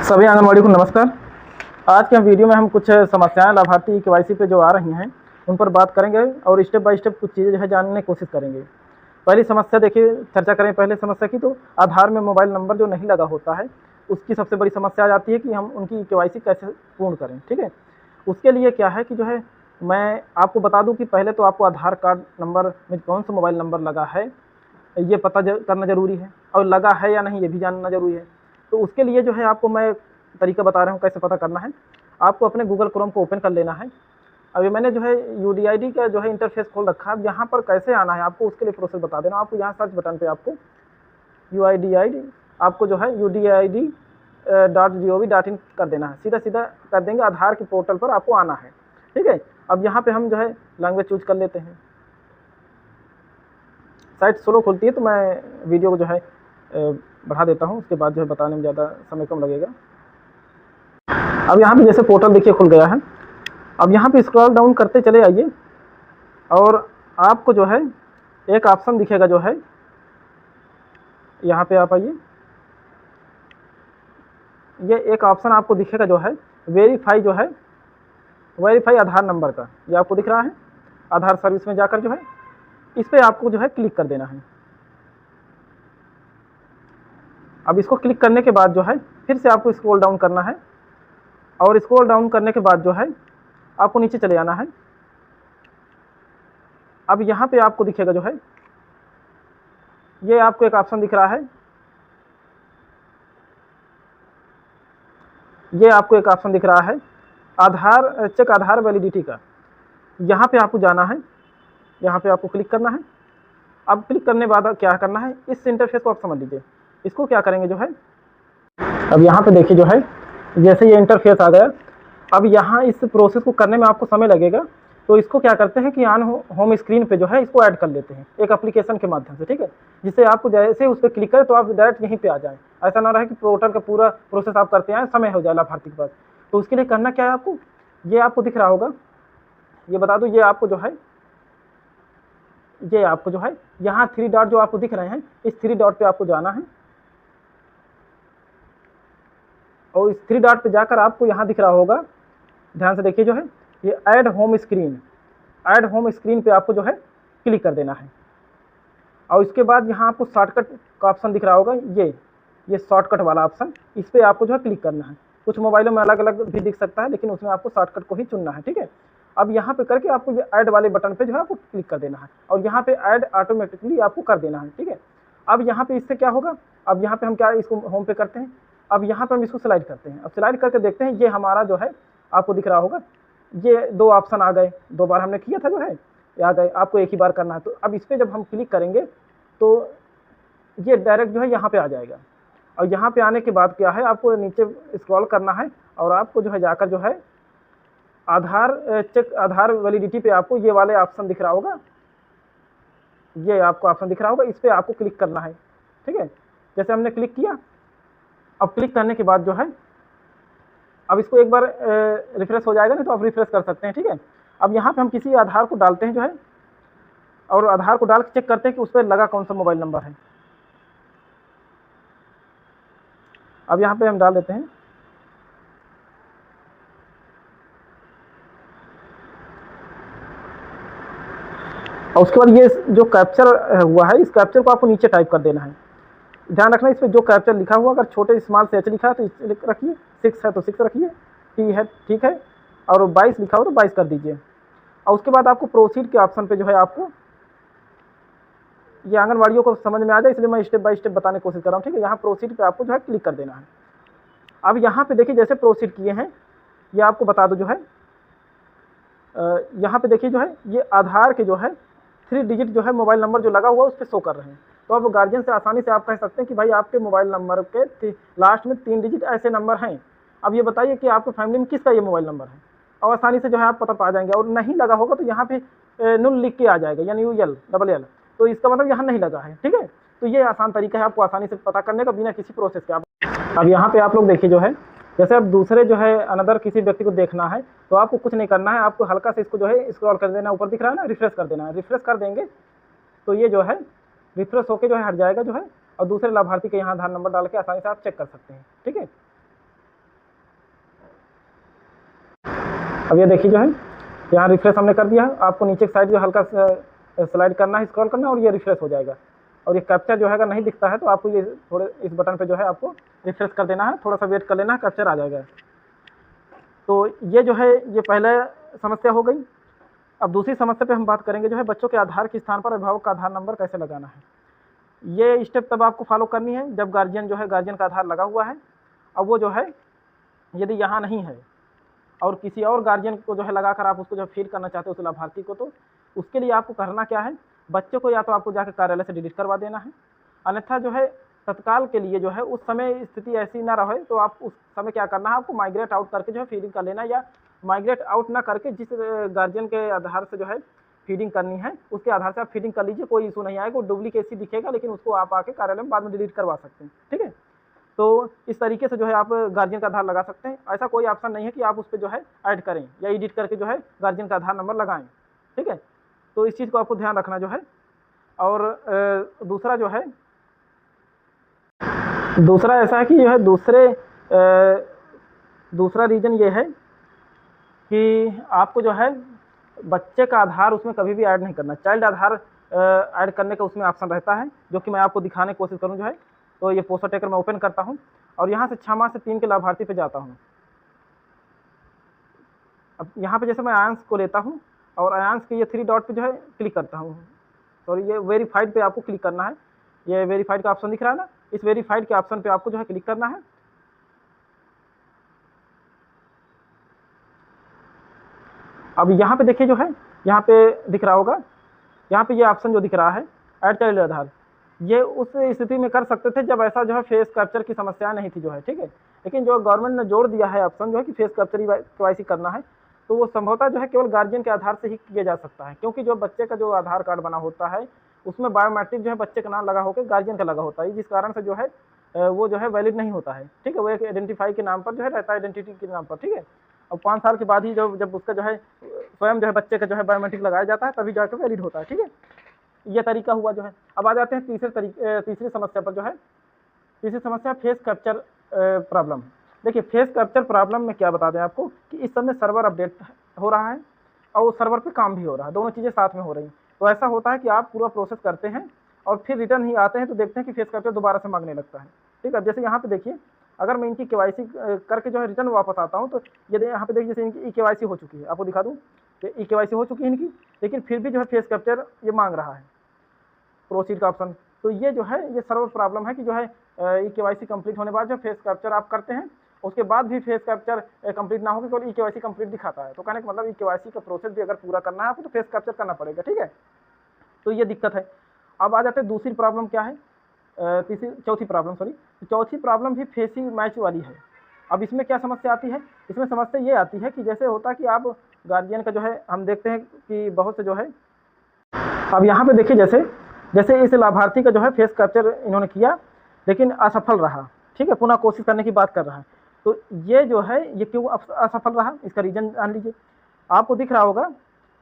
सभी आंगनवाड़ी को नमस्कार। आज के वीडियो में हम कुछ समस्याएं लाभार्थी केवाईसी पे जो आ रही हैं उन पर बात करेंगे और स्टेप बाय स्टेप कुछ चीज़ें जो है जानने की कोशिश करेंगे। पहली समस्या देखिए, चर्चा करें पहले समस्या की, तो आधार में मोबाइल नंबर जो नहीं लगा होता है उसकी सबसे बड़ी समस्या आ जाती है कि हम उनकी केवाईसी कैसे पूर्ण करें। ठीक है, उसके लिए क्या है कि जो है मैं आपको बता दूं कि पहले तो आपको आधार कार्ड नंबर में कौन सा मोबाइल नंबर लगा है ये पता करना ज़रूरी है, और लगा है या नहीं ये भी जानना ज़रूरी है। तो उसके लिए जो है आपको मैं तरीका बता रहा हूँ कैसे पता करना है। आपको अपने गूगल क्रोम को ओपन कर लेना है। अभी मैंने जो है यूडीआईडी का जो है इंटरफेस खोल रखा है। यहाँ पर कैसे आना है आपको उसके लिए प्रोसेस बता देना। आपको यहाँ सर्च बटन पे आपको यूआईडीआईडी आपको जो है UDID.gov.in कर देना है। सीधा सीधा कर देंगे, आधार के पोर्टल पर आपको आना है। ठीक है, अब यहाँ पे हम जो है लैंग्वेज चूज कर लेते हैं। साइट स्लो खुलती है तो मैं वीडियो को जो है बढ़ा देता हूँ, उसके बाद जो है बताने में ज़्यादा समय कम लगेगा। अब यहाँ पे जैसे पोर्टल देखिए खुल गया है। अब यहाँ पे स्क्रॉल डाउन करते चले आइए और आपको जो है एक ऑप्शन दिखेगा जो है, यहाँ पे आप आइए, ये एक ऑप्शन आपको दिखेगा जो है वेरीफाई, जो है वेरीफाई आधार नंबर का, ये आपको दिख रहा है। आधार सर्विस में जाकर जो है इस पर आपको जो है क्लिक कर देना है। अब इसको क्लिक करने के बाद जो है फिर से आपको स्क्रॉल डाउन करना है, और स्क्रॉल डाउन करने के बाद जो है आपको नीचे चले जाना है। अब यहाँ पे आपको दिखेगा जो है, ये आपको एक ऑप्शन दिख रहा है, ये आपको एक ऑप्शन दिख रहा है आधार चेक आधार वैलिडिटी का। यहाँ पे आपको जाना है, यहाँ पे आपको क्लिक करना है। अब क्लिक करने के बाद क्या करना है, इस इंटरफेस को आप समझ लीजिए। इसको क्या करेंगे जो है, अब यहाँ पे देखिए जो है जैसे ये इंटरफेस आ गया। अब यहाँ इस प्रोसेस को करने में आपको समय लगेगा, तो इसको क्या करते हैं कि ऑन होम स्क्रीन पे जो है इसको ऐड कर लेते हैं एक एप्लीकेशन के माध्यम से। ठीक है, जिससे आपको जैसे उस पर क्लिक करें तो आप डायरेक्ट यहीं पे आ जाएं। ऐसा ना रहे कि पोर्टल का पूरा प्रोसेस आप करते आए, समय हो जाए लाभार्थी के पास। तो उसके लिए करना क्या है आपको, ये आपको दिख रहा होगा, ये बता दूँ, ये आपको जो है यहाँ 3 डॉट जो आपको दिख रहे हैं, इस 3 डॉट पे आपको जाना है, और इस 3 डॉट पे जाकर आपको यहाँ दिख रहा होगा, ध्यान से देखिए जो है ये ऐड होम स्क्रीन पे आपको जो है क्लिक कर देना है। और इसके बाद यहाँ आपको शॉर्टकट का ऑप्शन दिख रहा होगा, ये शॉर्टकट वाला ऑप्शन, इस पर आपको जो है क्लिक करना है। कुछ मोबाइलों में अलग अलग भी दिख सकता है, लेकिन उसमें आपको शॉर्टकट को ही चुनना है। ठीक है, अब यहाँ पे करके आपको ये ऐड वाले बटन पे जो है आपको क्लिक कर देना है, और यहाँ पे ऐड ऑटोमेटिकली आपको कर देना है। ठीक है, अब यहाँ पे इससे क्या होगा, अब यहाँ पे हम क्या इसको होम पे करते हैं, अब यहाँ पे हम इसको स्लाइड करते हैं। अब स्लाइड करके देखते हैं, ये हमारा जो है आपको दिख रहा होगा, ये 2 ऑप्शन आ गए। 2 बार हमने किया था जो है ये आ गए, आपको एक ही बार करना है। तो अब इस पर जब हम क्लिक करेंगे तो ये डायरेक्ट जो है यहाँ पे आ जाएगा, और यहाँ पे आने के बाद क्या है, आपको नीचे स्क्रॉल करना है, और आपको जो है जाकर जो है आधार चेक आधार वैलिडिटी पे आपको ये वाले ऑप्शन दिख रहा होगा, ये आपको ऑप्शन दिख रहा होगा, इस पर आपको क्लिक करना है। ठीक है, जैसे हमने क्लिक किया, अब क्लिक करने के बाद जो है अब इसको एक बार रिफ्रेश हो जाएगा, नहीं तो आप रिफ्रेश कर सकते हैं। ठीक है, अब यहाँ पे हम किसी आधार को डालते हैं जो है, और आधार को डाल के चेक करते हैं कि उस पर लगा कौन सा मोबाइल नंबर है। अब यहाँ पे हम डाल देते हैं, और उसके बाद ये जो कैप्चर हुआ है, इस कैप्चर को आपको नीचे टाइप कर देना है। ध्यान रखना, इस पर जो कैप्चर लिखा हुआ अगर छोटे स्मॉल से H लिखा है तो इस रखिए, 6 है तो 6 रखिए, T है ठीक है, और 22 लिखा हो तो 22 कर दीजिए। और उसके बाद आपको प्रोसीड के ऑप्शन पे जो है आपको, ये आंगनवाड़ियों को समझ में आ जाए इसलिए मैं स्टेप बाय स्टेप बताने की कोशिश कर रहा हूँ। ठीक है, यहाँ प्रोसीड पे आपको जो है क्लिक कर देना है। अब यहाँ पे देखिए जैसे प्रोसीड किए हैं, ये आपको बता दो जो है यहाँ पे देखिए जो है ये आधार के जो है 3 डिजिट जो है मोबाइल नंबर जो लगा हुआ है उस पर शो कर रहे हैं। तो अब गार्जियन से आसानी से आप कह सकते हैं कि भाई आपके मोबाइल नंबर के लास्ट में 3 डिजिट ऐसे नंबर हैं, अब ये बताइए कि आपके फैमिली में किसका ये मोबाइल नंबर है, और आसानी से जो है आप पता पा जाएंगे। और नहीं लगा होगा तो यहाँ पे नुल लिख के आ जाएगा, यानी UL, तो इसका मतलब यहाँ नहीं लगा है। ठीक है, तो ये आसान तरीका है आपको आसानी से पता करने का बिना किसी प्रोसेस के। अब यहाँ पे आप लोग देखिए जो है, जैसे अब दूसरे जो है अनदर किसी व्यक्ति को देखना है तो आपको कुछ नहीं करना है, आपको हल्का से इसको जो है स्क्रॉल कर देना, ऊपर दिख रहा है ना, रिफ्रेश कर देना है। रिफ्रेश कर देंगे तो ये जो है रिफ्रेश होकर जो है हट जाएगा जो है, और दूसरे लाभार्थी के यहाँ आधार नंबर डाल के आसानी से आप चेक कर सकते हैं। ठीक है, अब ये देखिए जो है यहाँ रिफ्रेश हमने कर दिया है, आपको नीचे की साइड जो हल्का स्लाइड करना है, स्क्रॉल करना है और ये रिफ्रेश हो जाएगा। और ये कैप्चर जो है अगर नहीं दिखता है तो आपको ये थोड़े इस बटन पे जो है आपको रिफ्रेश कर देना है, थोड़ा सा वेट कर लेना है, कैप्चर आ जाएगा। तो ये जो है ये पहले समस्या हो गई। अब दूसरी समस्या पे हम बात करेंगे जो है बच्चों के आधार के स्थान पर अभिभावक का आधार नंबर कैसे लगाना है। ये स्टेप तब आपको फॉलो करनी है जब गार्जियन जो है गार्जियन का आधार लगा हुआ है। अब वो जो है यदि यहाँ नहीं है और किसी और गार्जियन को जो है लगाकर आप उसको जो फीड करना चाहते हो उस लाभार्थी को, तो उसके लिए आपको करना क्या है, बच्चे को या तो आपको जाकर कार्यालय से डिलीट करवा देना है, अन्यथा जो है तत्काल के लिए जो है उस समय स्थिति ऐसी ना रहे तो आप उस समय क्या करना है, आपको माइग्रेट आउट करके जो है फीडिंग कर लेना, या माइग्रेट आउट ना करके जिस गार्जियन के आधार से जो है फीडिंग करनी है उसके आधार से आप फीडिंग कर लीजिए, कोई इशू नहीं आएगा। वो डुप्लीकेसी दिखेगा लेकिन उसको आप आके कार्यालय में बाद में डिलीट करवा सकते हैं, ठीक है। तो इस तरीके से जो है आप गार्जियन का आधार लगा सकते हैं। ऐसा कोई ऑप्शन नहीं है कि आप उस पर जो है ऐड करें या एडिट करके जो है गार्जियन का आधार नंबर लगाएं, ठीक है। तो इस चीज़ को आपको ध्यान रखना जो है। और दूसरा जो है दूसरा ऐसा है कि जो है दूसरा रीज़न ये है कि आपको जो है बच्चे का आधार उसमें कभी भी ऐड नहीं करना। चाइल्ड आधार ऐड करने का उसमें ऑप्शन रहता है जो कि मैं आपको दिखाने की कोशिश करूँ जो है। तो ये पोस्टर टेकर मैं ओपन करता हूँ और यहाँ से 6 माह से 3 के लाभार्थी पे जाता हूँ। अब यहाँ पे जैसे मैं आयांश को लेता हूँ और आयांश के ये 3 डॉट पे जो है क्लिक करता हूँ। तो ये वेरीफाइड पे आपको क्लिक करना है। ये वेरीफाइड का ऑप्शन दिख रहा है ना, इस वेरीफाइड के ऑप्शन पे आपको जो है क्लिक करना है। अब यहाँ पे देखिए जो है यहाँ पे दिख रहा होगा, यहाँ पे ये ऑप्शन जो दिख रहा है ऐड चाइल्ड आधार, ये उस स्थिति में कर सकते थे जब ऐसा जो है फेस कैप्चर की समस्या नहीं थी जो है, ठीक है। लेकिन जो गवर्नमेंट ने जोड़ दिया है ऑप्शन जो है कि फेस कैप्चर KYC करना है, तो वो संभवतः जो है केवल गार्जियन के आधार से ही किया जा सकता है, क्योंकि जो बच्चे का जो आधार कार्ड बना होता है उसमें बायोमेट्रिक जो है बच्चे का नाम लगा होकर गार्जियन का लगा होता है, जिस कारण से जो है वो जो है वैलिड नहीं होता है, ठीक है। वो एक आइडेंटिफाई के नाम पर जो है रहता है, आइडेंटिटी के नाम पर, ठीक है। अब 5 साल के बाद ही जब उसका जो है स्वयं जो है बच्चे का जो है बायोमेट्रिक लगाया जाता है तभी जाकर वैलिड होता है, ठीक है। ये तरीका हुआ जो है। अब आ जाते हैं तीसरी समस्या पर जो है। तीसरी समस्या फेस कैप्चर प्रॉब्लम। देखिए फेस कैप्चर प्रॉब्लम में क्या बता दें आपको कि इस समय सर्वर अपडेट हो रहा है और उस सर्वर पे काम भी हो रहा है, दोनों चीज़ें साथ में हो रही हैं। तो ऐसा होता है कि आप पूरा प्रोसेस करते हैं और फिर रिटर्न ही आते हैं तो देखते हैं कि फेस कैप्चर दोबारा से मांगने लगता है, ठीक है। जैसे यहाँ पे देखिए अगर मैं इनकी KYC करके जो है रिटर्न वापस आता हूँ तो ये यहाँ पे देखिए जैसे इनकी KYC हो चुकी है, आपको दिखा दूँ कि KYC हो चुकी है इनकी, लेकिन फिर भी जो है फेस कैप्चर ये मांग रहा है, प्रोसीड का ऑप्शन। तो ये जो है ये सर्वर प्रॉब्लम है कि जो है KYC कंप्लीट होने बाद जो फेस कैप्चर आप करते हैं उसके बाद भी फेस कैप्चर कंप्लीट ना हो केवल KYC कंप्लीट दिखाता है। तो कहने का मतलब KYC का प्रोसेस भी अगर पूरा करना है आपको तो फेस कैप्चर करना पड़ेगा, ठीक है। तो ये दिक्कत है। अब आ जाते हैं दूसरी प्रॉब्लम क्या है, चौथी प्रॉब्लम भी फेसिंग मैच वाली है। अब इसमें क्या समस्या आती है, इसमें समस्या ये आती है कि जैसे होता है कि आप गार्जियन का जो है हम देखते हैं कि बहुत से जो है, अब यहाँ पे देखिए जैसे इस लाभार्थी का जो है फेस कैप्चर इन्होंने किया लेकिन असफल रहा, ठीक है, पुनः कोशिश करने की बात कर रहा है। तो ये जो है ये क्यों असफल रहा, इसका रीजन जान लीजिए। आपको दिख रहा होगा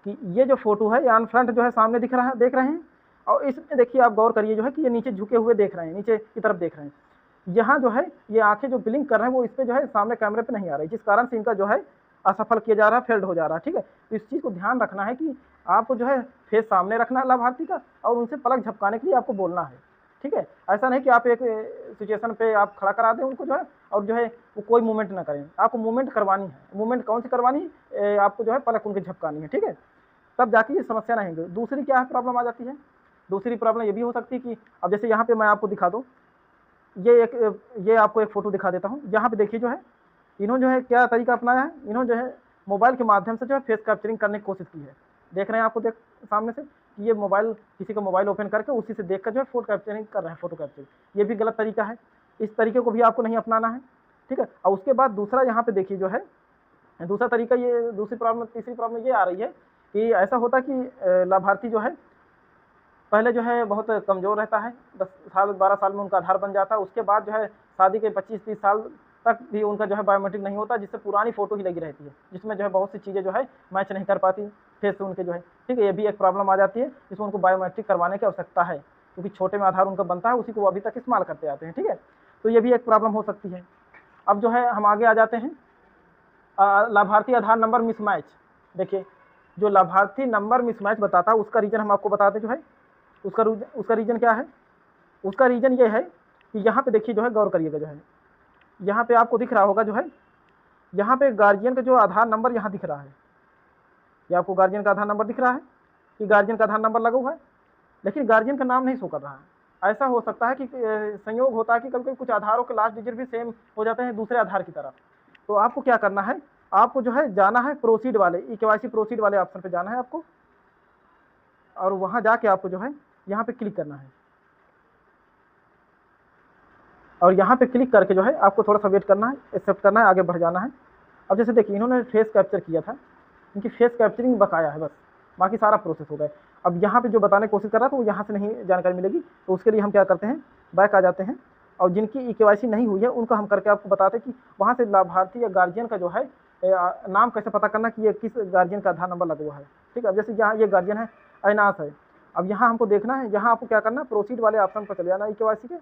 कि ये जो फोटो है ये फ्रंट जो है सामने दिख रहा है, देख रहे हैं, और इसमें देखिए आप गौर करिए जो है कि ये नीचे झुके हुए देख रहे हैं, नीचे की तरफ देख रहे हैं। यहाँ जो है ये आंखें जो ब्लिंक कर रहे हैं वो इस पर जो है सामने कैमरे पे नहीं आ रही, जिस कारण से इनका जो है असफल किया जा रहा है, फेल्ड हो जा रहा है, ठीक है। तो इस चीज़ को ध्यान रखना है कि आपको जो है फेस सामने रखना है लाभार्थी का और उनसे पलक झपकाने के लिए आपको बोलना है, ठीक है। ऐसा नहीं कि आप एक सिचुएशन पे आप खड़ा करा दें उनको जो है और जो है वो कोई मूवमेंट ना करें, आपको मूवमेंट करवानी है। मूवमेंट कौन सी करवानी है, आपको जो है पलक उनकी झपकानी है, ठीक है, तब जाके ये समस्या नहीं होगी। दूसरी क्या है प्रॉब्लम आ जाती है, दूसरी प्रॉब्लम ये भी हो सकती है कि अब जैसे यहाँ पे मैं आपको दिखा दूँ, ये आपको एक फ़ोटो दिखा देता हूँ। यहाँ पे देखिए जो है इन्होंने जो है क्या तरीका अपनाया है, इन्होंने जो है मोबाइल के माध्यम से जो है फेस कैप्चरिंग करने की कोशिश की है। देख रहे हैं आपको सामने से कि ये मोबाइल किसी का मोबाइल ओपन करके उसी से देखकर जो है फोटो कैप्चरिंग कर रहे हैं, फोटो कैप्चरिंग। ये भी गलत तरीका है, इस तरीके को भी आपको नहीं अपनाना है, ठीक है। और उसके बाद दूसरा यहाँ पे देखिए जो है दूसरा तरीका, ये तीसरी प्रॉब्लम ये आ रही है कि ऐसा होता है कि लाभार्थी जो है पहले जो है बहुत कमज़ोर रहता है, 10 साल 12 साल में उनका आधार बन जाता है, उसके बाद जो है शादी के 25-30 साल तक भी उनका जो है बायोमेट्रिक नहीं होता, जिससे पुरानी फ़ोटो ही लगी रहती है, जिसमें जो है बहुत सी चीज़ें जो है मैच नहीं कर पाती फेस से उनके जो है, ठीक है। ये भी एक प्रॉब्लम आ जाती है जिसमें उनको बायोमेट्रिक करवाने की आवश्यकता है, क्योंकि छोटे में आधार उनका बनता है, उसी को वो अभी तक इस्तेमाल करते आते हैं, ठीक है। तो ये भी एक प्रॉब्लम हो सकती है। अब जो है हम आगे आ जाते हैं, लाभार्थी आधार नंबर मिसमैच, देखिए जो लाभार्थी नंबर मिसमैच बताता है उसका रीजन हम आपको बताते जो है, उसका रीजन क्या है, उसका रीजन ये है कि यहाँ पे देखिए जो है, गौर करिएगा जो है, यहाँ पे आपको दिख रहा होगा जो है, यहाँ पे गार्जियन का जो आधार नंबर यहाँ दिख रहा है, ये आपको गार्जियन का आधार नंबर दिख रहा है कि गार्जियन का आधार नंबर लगा हुआ है, लेकिन गार्जियन का नाम नहीं शो कर रहा है। ऐसा हो सकता है कि संयोग होता है कि कभी कभी कुछ आधारों के लास्ट डिजिट भी सेम हो जाते हैं दूसरे आधार की तरह। तो आपको क्या करना है, आपको जो है जाना है प्रोसीड वाले KYC प्रोसीड वाले ऑप्शन पे जाना है आपको, और वहां जाके आपको जो है यहाँ पे क्लिक करना है, और यहाँ पे क्लिक करके जो है आपको थोड़ा सा वेट करना है, एक्सेप्ट करना है, आगे बढ़ जाना है। अब जैसे देखिए इन्होंने फेस कैप्चर किया था, इनकी फेस कैप्चरिंग बकाया है बस, बाकी सारा प्रोसेस हो गया। अब यहाँ पे जो बताने की कोशिश कर रहा था वो यहाँ से नहीं जानकारी मिलेगी, तो उसके लिए हम क्या करते हैं, बैक आ जाते हैं, और जिनकी KYC नहीं हुई है उनको हम करके आपको बताते हैं कि वहाँ से लाभार्थी या गार्जियन का जो है नाम कैसे पता करना कि ये किस गार्जियन का आधार नंबर लगा हुआ है। ठीक है, अब जैसे यहाँ ये गार्जियन है अविनाश है, अब यहाँ हमको देखना है, यहाँ आपको क्या करना है, प्रोसीड वाले ऑप्शन पर चले जाना KYC के।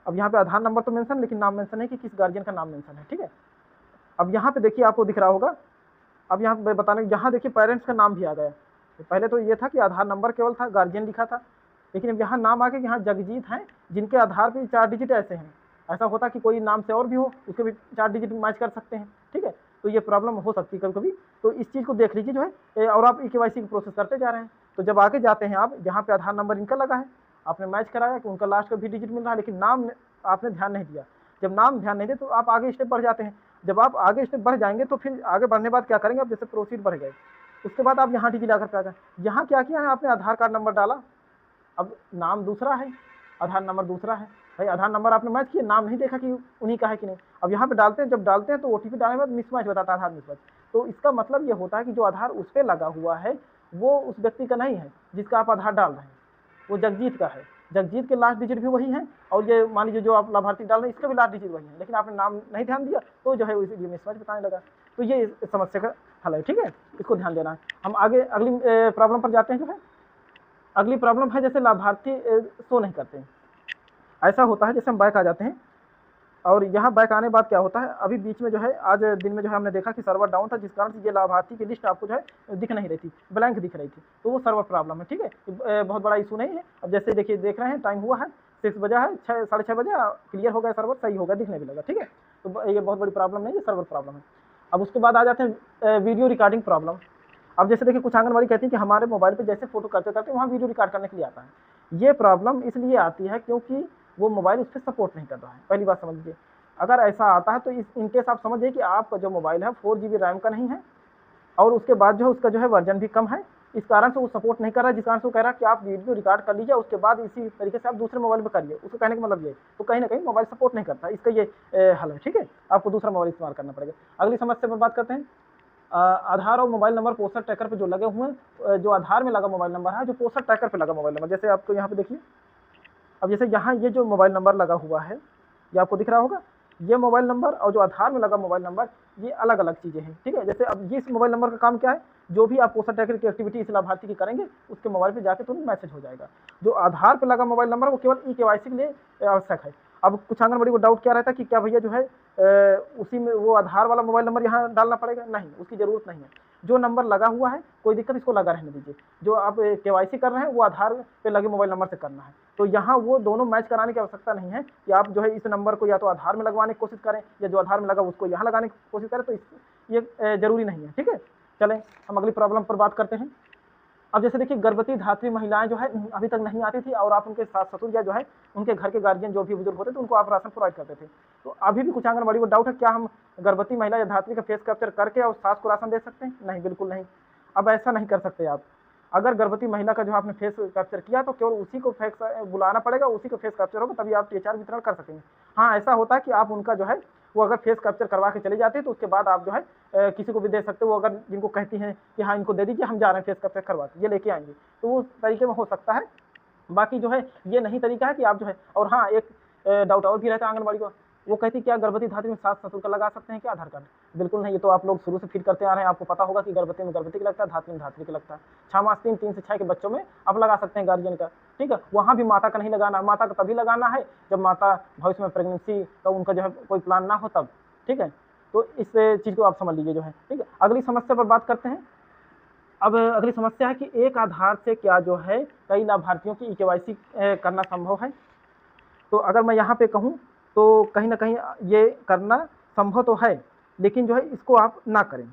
अब यहाँ पे आधार नंबर तो मेंशन, लेकिन नाम मेंशन है कि किस गार्जियन का नाम मेंशन है। ठीक है, अब यहाँ पे देखिए आपको दिख रहा होगा, अब यहाँ पे बताने, यहाँ देखिए पेरेंट्स का नाम भी आ गया। पहले तो ये था कि आधार नंबर केवल था, गार्जियन लिखा था, लेकिन अब यहाँ नाम आ गया, यहाँ जगजीत हैं जिनके आधार पे 4 डिजिट ऐसे हैं। ऐसा होता कि कोई नाम से और भी हो, उसके भी 4 डिजिट मैच कर सकते हैं। ठीक है, तो ये प्रॉब्लम हो सकती है कभी कभी, तो इस चीज़ को देख लीजिए जो है, और आप KYC की प्रोसेस करते जा रहे हैं। तो जब आगे जाते हैं आप, जहाँ पे आधार नंबर इनका लगा है, आपने मैच कराया कि उनका लास्ट का भी डिजिट मिल रहा है, लेकिन नाम आपने ध्यान नहीं दिया। जब नाम ध्यान नहीं दे तो आप आगे स्टेप बढ़ जाते हैं। जब आप आगे स्टेप बढ़ जाएंगे तो फिर आगे बढ़ने बाद क्या करेंगे, आप जैसे प्रोसीड बढ़ गए, उसके बाद आप यहाँ डिजिलॉकर पे आ गए। यहाँ क्या किया है, आपने आधार कार्ड नंबर डाला, अब नाम दूसरा है, आधार नंबर दूसरा है। भाई आधार नंबर आपने मैच किया, नाम नहीं देखा कि उन्हीं का है कि नहीं। अब यहाँ पे डालते हैं, जब डालते हैं तो OTP डालने के बाद मिसमैच बताता है, आधार मिसमैच। तो इसका मतलब ये होता है कि जो आधार उस पर लगा हुआ है वो उस व्यक्ति का नहीं है जिसका आप आधार डाल रहे हैं, वो जगजीत का है। जगजीत के लास्ट डिजिट भी वही है, और ये मान लीजिए जो आप लाभार्थी डाल रहे हैं इसका भी लास्ट डिजिट वही है, लेकिन आपने नाम नहीं ध्यान दिया तो जो है इसीलिए मिसमैच बताने लगा। तो ये इस समस्या का हल है। ठीक है, इसको ध्यान देना है। हम आगे अगली प्रॉब्लम पर जाते हैं। जो है अगली प्रॉब्लम है, जैसे लाभार्थी शो नहीं करते हैं। ऐसा होता है, जैसे हम बैक आ जाते हैं, और यहाँ बैक आने बाद क्या होता है, अभी बीच में जो है आज दिन में जो है हमने देखा कि सर्वर डाउन था, जिस कारण से ये लाभार्थी की लिस्ट आपको जो है दिख नहीं रही थी, ब्लैंक दिख रही थी, तो वो सर्वर प्रॉब्लम है। ठीक है, बहुत बड़ा इशू नहीं है। अब जैसे देखिए देख रहे हैं, टाइम हुआ है 6 बजा है, 6:30 बजे क्लियर हो गया, सर्वर सही हो गया, दिखने भी लगा। ठीक है, तो ये बहुत बड़ी प्रॉब्लम नहीं है, सर्वर प्रॉब्लम है। अब उसके बाद आ जाते हैं वीडियो रिकॉर्डिंग प्रॉब्लम। अब जैसे देखिए कुछ आंगनबाड़ी कहती है कि हमारे मोबाइल पे जैसे फोटो करते करते वहाँ वीडियो रिकॉर्ड करने के लिए आता है। ये प्रॉब्लम इसलिए आती है क्योंकि वो मोबाइल उस पर सपोर्ट नहीं कर रहा है। पहली बात समझ लीजिए, अगर ऐसा आता है तो इनकेस आप समझिए कि आपका जो मोबाइल है 4 GB रैम का नहीं है, और उसके बाद जो है उसका जो है वर्जन भी कम है, इस कारण से वो सपोर्ट नहीं कर रहा है, जिस कारण से वो कह रहा है कि आप वीडियो रिकॉर्ड कर लीजिए, उसके बाद इसी तरीके से आप दूसरे मोबाइल में करिए। उसको कहने का मतलब ये, तो कहीं ना कहीं मोबाइल सपोर्ट नहीं करता, इसका ये हल है। ठीक है, आपको दूसरा मोबाइल इस्तेमाल करना पड़ेगा। अगली समस्या पर बात करते हैं। आधार और मोबाइल नंबर पोस्टर ट्रैकर पे जो लगे हुए हैं, जो आधार में लगा मोबाइल नंबर है, जो पोस्टर ट्रैकर पे लगा मोबाइल नंबर, जैसे आपको यहाँ पे देखिए, अब जैसे यहाँ ये जो मोबाइल नंबर लगा हुआ है ये आपको दिख रहा होगा, ये मोबाइल नंबर और जो आधार में लगा मोबाइल नंबर ये अलग अलग चीज़ें हैं। ठीक है, जैसे अब ये इस मोबाइल नंबर का काम क्या है, जो भी आप पोस्टर ट्रैकर की एक्टिविटी इस लाभार्थी की करेंगे उसके मोबाइल पे जाके तुरंत मैसेज हो जाएगा। जो आधार पे लगा मोबाइल नंबर वो केवल KYC के लिए आवश्यक है। अब कुछ आंगनबाड़ी को डाउट क्या रहता है कि क्या भैया जो है उसी में वो आधार वाला मोबाइल नंबर यहाँ डालना पड़ेगा, नहीं, उसकी ज़रूरत नहीं है। जो नंबर लगा हुआ है कोई दिक्कत, इसको लगा रहने दीजिए। जो आप KYC कर रहे हैं वो आधार पे लगे मोबाइल नंबर से करना है, तो यहाँ वो दोनों मैच कराने की आवश्यकता नहीं है कि आप जो है इस नंबर को या तो आधार में लगवाने की कोशिश करें या जो आधार में लगा उसको यहाँ लगाने की कोशिश करें, तो ये जरूरी नहीं है। ठीक है, चलें हम अगली प्रॉब्लम पर बात करते हैं। अब जैसे देखिए गर्भवती धात्री महिलाएं जो है अभी तक नहीं आती थी, और आप उनके सास ससुर या जो है उनके घर के गार्जियन जो भी बुजुर्ग होते थे उनको आप राशन प्रोवाइड करते थे। तो अभी भी कुछ आंगनबाड़ी को डाउट है, क्या हम गर्भवती महिला या धात्री का फेस कैप्चर करके और सास को राशन दे सकते हैं? नहीं, बिल्कुल नहीं। अब ऐसा नहीं कर सकते आप। अगर गर्भवती महिला का जो आपने फेस कैप्चर किया तो केवल उसी को फेस बुलाना पड़ेगा, उसी को फेस कैप्चर होगा, तभी आप THR वितरण कर सकेंगे। हाँ, ऐसा होता है कि आप उनका जो है वो अगर फेस कैप्चर करवा के चले जाते हैं तो उसके बाद आप जो है किसी को भी दे सकते हो। वो अगर जिनको कहती हैं कि हाँ इनको दे दीजिए, हम जा रहे हैं फेस कैप्चर करवा के, ये लेके आएंगे, तो वो तरीके में हो सकता है। बाकी जो है ये नहीं तरीका है कि आप जो है। और हाँ, एक डाउट और भी रहता है आंगनबाड़ी को, वो कहती क्या गर्भवती धात्री में सास ससुर का लगा सकते हैं क्या आधार कार्ड? बिल्कुल नहीं, ये तो आप लोग शुरू से फीड करते आ रहे हैं, आपको पता होगा कि गर्भवती में गर्भवती का लगता है, धात्री में धात्री का लगता है। 6 मास 3 से 6 के बच्चों में आप लगा सकते हैं गार्जियन का। ठीक है, वहाँ भी माता का नहीं लगाना, माता का तभी लगाना है जब माता भविष्य में प्रेगनेंसी का उनका जो है कोई प्लान ना हो तब। ठीक है, तो इस चीज़ को आप समझ लीजिए जो है, ठीक है। अगली समस्या पर बात करते हैं। अब अगली समस्या है कि एक आधार से क्या जो है कई लाभार्थियों की केवाईसी करना संभव है। तो अगर मैं यहाँ पे कहूँ तो कहीं ना कहीं ये करना संभव तो है, लेकिन जो है इसको आप ना करें।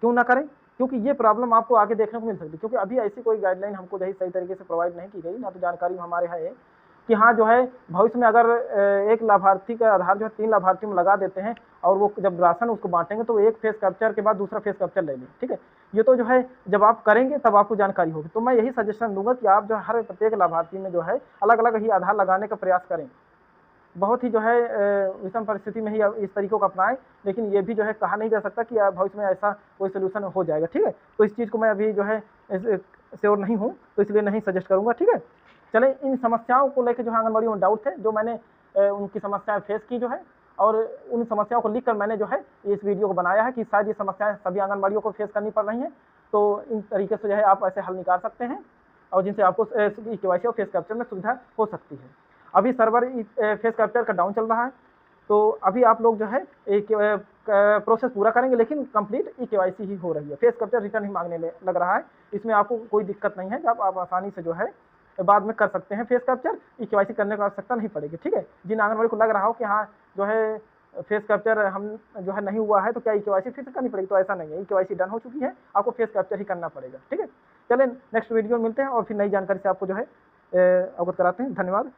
क्यों ना करें? क्योंकि ये प्रॉब्लम आपको आगे देखने को मिल सकती है, क्योंकि अभी ऐसी कोई गाइडलाइन हमको सही तरीके से प्रोवाइड नहीं की गई, ना तो जानकारी हमारे है कि हाँ जो है भविष्य में अगर एक लाभार्थी का आधार जो है 3 लाभार्थी में लगा देते हैं और वो जब राशन उसको बांटेंगे तो एक फेस कैप्चर के बाद दूसरा फेस कैप्चर ले लें, ठीक है। ये तो जो है जब आप करेंगे तब आपको जानकारी होगी। तो मैं यही सजेशन दूंगा कि आप जो हर प्रत्येक लाभार्थी में जो है अलग अलग ही आधार लगाने का प्रयास करें। बहुत ही जो है विषम परिस्थिति में ही इस तरीकों को अपनाएं, लेकिन ये भी जो है कहा नहीं जा सकता कि भविष्य में ऐसा कोई सोल्यूशन हो जाएगा, ठीक है। तो इस चीज़ को मैं अभी जो है श्योर नहीं हूँ, तो इसलिए नहीं सजेस्ट करूँगा, ठीक है। चले इन समस्याओं को लेकर जो है आंगनबाड़ी में डाउट थे, जो मैंने उनकी समस्याएं फेस की जो है, और उन समस्याओं को लिखकर मैंने जो है इस वीडियो को बनाया है कि शायद ये समस्याएं सभी आंगनबाड़ियों को फेस करनी पड़ रही हैं। तो इन तरीके से जो है आप ऐसे हल निकाल सकते हैं और जिनसे आपको केवाईसी और फेस कैप्चर में सुविधा हो सकती है। अभी सर्वर फेस कैप्चर का डाउन चल रहा है, तो अभी आप लोग जो है एक प्रोसेस पूरा करेंगे, लेकिन कंप्लीट केवाईसी ही हो रही है। फेस कैप्चर रिटर्न ही मांगने लग रहा है, इसमें आपको कोई दिक्कत नहीं है, जब आप आसानी से जो है बाद में कर सकते हैं फेस कैप्चर, केवाईसी करने की आवश्यकता नहीं पड़ेगी, ठीक है। जिन आंगनबाड़ी को लग रहा हो कि हाँ जो है फेस कैप्चर हम जो है नहीं हुआ है तो क्या केवाईसी फिर से करनी पड़ेगी, तो ऐसा नहीं है, केवाईसी डन हो चुकी है, आपको फेस कैप्चर ही करना पड़ेगा, ठीक है। चलें नेक्स्ट वीडियो में मिलते हैं और फिर नई जानकारी से आपको जो है अवगत कराते हैं। धन्यवाद।